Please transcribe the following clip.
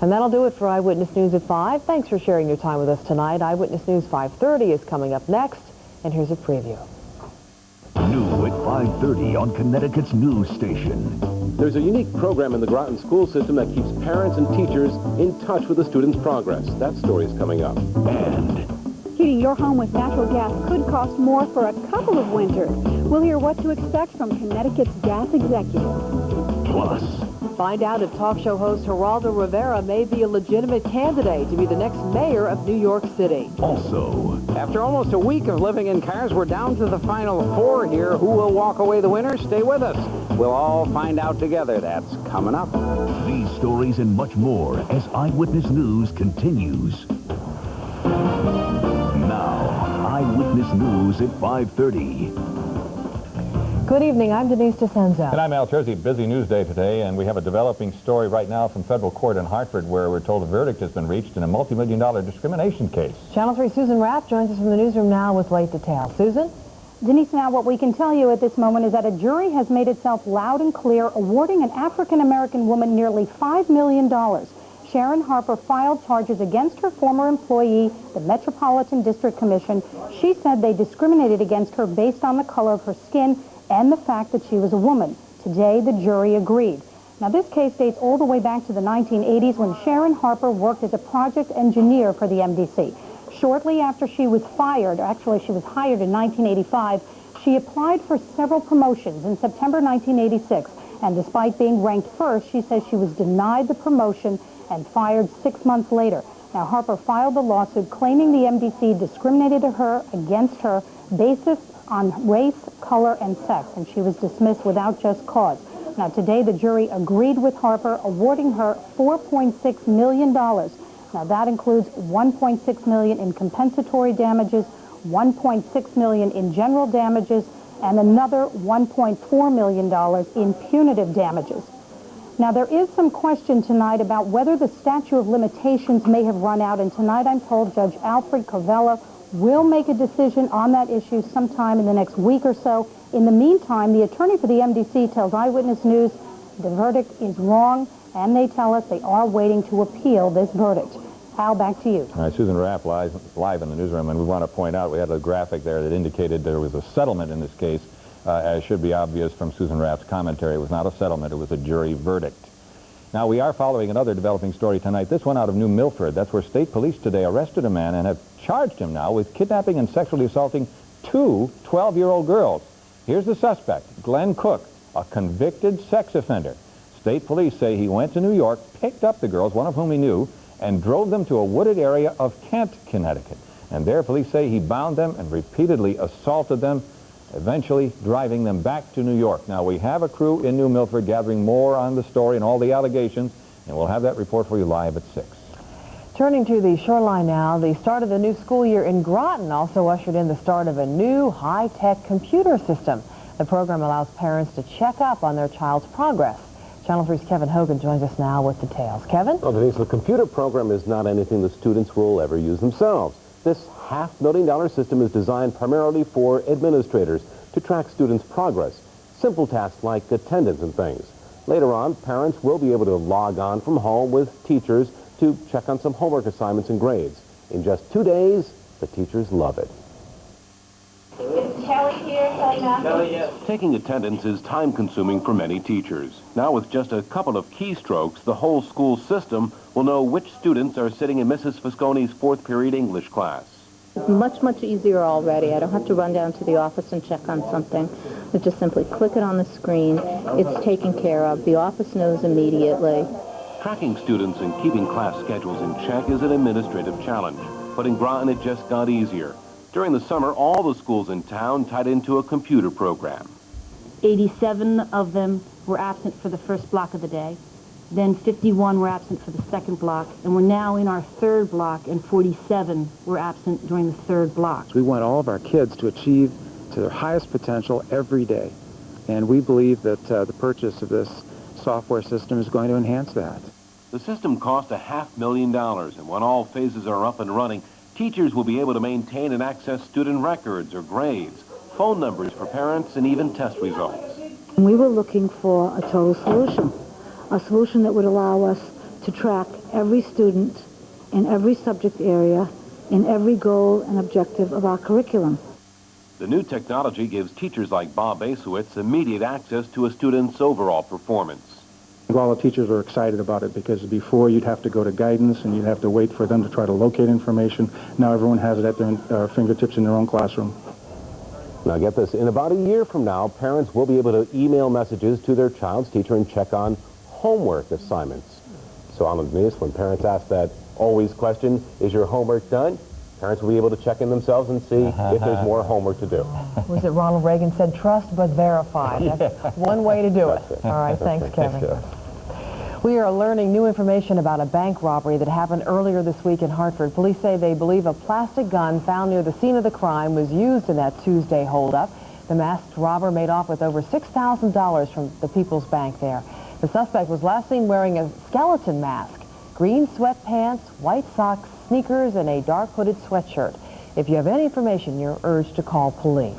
And that'll do it for Eyewitness News at 5. Thanks for sharing your time with us tonight. Eyewitness News 5:30 is coming up next, and here's a preview. New at 5:30 on Connecticut's news station. There's a unique program in the Groton school system that keeps parents and teachers in touch with the students' progress. That story is coming up. And heating your home with natural gas could cost more for a couple of winters. We'll hear what to expect from Connecticut's gas executives. plus, Find out if talk show host Geraldo Rivera may be a legitimate candidate to be the next mayor of New York City. also, After almost a week of living in cars, we're down to the final 4 here. Who will walk away the winner? Stay with us. We'll all find out together. That's coming up. these stories and much more as Eyewitness News continues. Now, Eyewitness News at 5:30. Good evening, I'm Denise DeCenzo. And I'm Al Terzi. Busy news day today, and we have a developing story right now from federal court in Hartford where we're told a verdict has been reached in a multi-million-dollar discrimination case. Channel 3 Susan Raff joins us from the newsroom now with late details. Susan? Denise, now what we can tell you at this moment is that a jury has made itself loud and clear, awarding an African-American woman nearly $5 million. Sharon Harper filed charges against her former employee, the Metropolitan District Commission. She said they discriminated against her based on the color of her skin and the fact that she was a woman. Today, the jury agreed. Now, this case dates all the way back to the 1980s when Sharon Harper worked as a project engineer for the MDC. Shortly after she was fired, actually she was hired in 1985, she applied for several promotions in September 1986. And despite being ranked first, she says she was denied the promotion and fired 6 months later. Now, Harper filed the lawsuit claiming the MDC discriminated against her basis on race, color, and sex, and she was dismissed without just cause. Now, today, the jury agreed with Harper, awarding her $4.6 million. Now, that includes $1.6 million in compensatory damages, $1.6 million in general damages, and another $1.4 million in punitive damages. Now, there is some question tonight about whether the statute of limitations may have run out, and tonight I'm told Judge Alfred Covella will make a decision on that issue sometime in the next week or so. In the meantime, the attorney for the MDC tells Eyewitness News the verdict is wrong, and they tell us they are waiting to appeal this verdict. Al, back to you. All right, Susan Raff live in the newsroom, and we want to point out we had a graphic there that indicated there was a settlement in this case. As should be obvious from Susan Raff's commentary, it was not a settlement, it was a jury verdict. Now, we are following another developing story tonight, this one out of New Milford. That's where state police today arrested a man and have charged him now with kidnapping and sexually assaulting 2 12-year-old girls. Here's the suspect, Glenn Cook, a convicted sex offender. State police say he went to New York, picked up the girls, one of whom he knew, and drove them to a wooded area of Kent, Connecticut. And there, police say he bound them and repeatedly assaulted them, eventually driving them back to New York. Now, we have a crew in New Milford gathering more on the story and all the allegations, and we'll have that report for you live at 6. Turning to the shoreline now, the start of the new school year in Groton also ushered in the start of a new high-tech computer system. The program allows parents to check up on their child's progress. Channel 3's Kevin Hogan joins us now with details. Kevin? Well, Denise, the computer program is not anything the students will ever use themselves. This $500,000 system is designed primarily for administrators to track students' progress. Simple tasks like attendance and things. Later on, parents will be able to log on from home with teachers to check on some homework assignments and grades. In just 2 days, the teachers love it. Is Kelly here? Kelly, yes. Taking attendance is time-consuming for many teachers. Now, with just a couple of keystrokes, the whole school system will know which students are sitting in Mrs. Fosconi's 4th period English class. It's much easier already. I don't have to run down to the office and check on something. I just simply click it on the screen. It's taken care of. The office knows immediately. Tracking students and keeping class schedules in check is an administrative challenge, but in Groton it just got easier. During the summer, all the schools in town tied into a computer program. 87 of them were absent for the first block of the day. Then 51 were absent for the second block, and we're now in our 3rd block, and 47 were absent during the 3rd block. We want all of our kids to achieve to their highest potential every day, and we believe that the purchase of this software system is going to enhance that. The system cost $500,000, and when all phases are up and running, teachers will be able to maintain and access student records or grades, phone numbers for parents, and even test results. We were looking for a total solution, a solution that would allow us to track every student in every subject area, in every goal and objective of our curriculum. The new technology gives teachers like Bob Asowitz immediate access to a student's overall performance. All the teachers are excited about it because before you'd have to go to guidance and you'd have to wait for them to try to locate information. Now everyone has it at their fingertips in their own classroom. Now get this, in about a year from now, parents will be able to email messages to their child's teacher and check on homework assignments. So Alan and Denise, when parents ask that always question, is your homework done? Parents will be able to check in themselves and see if there's more homework to do. Was it Ronald Reagan said, trust but verify? That's one way to do it. All right, thanks, Kevin. We are learning new information about a bank robbery that happened earlier this week in Hartford. Police say they believe a plastic gun found near the scene of the crime was used in that Tuesday holdup. The masked robber made off with over $6,000 from the People's Bank there. The suspect was last seen wearing a skeleton mask, green sweatpants, white socks, sneakers, and a dark hooded sweatshirt. If you have any information, you're urged to call police.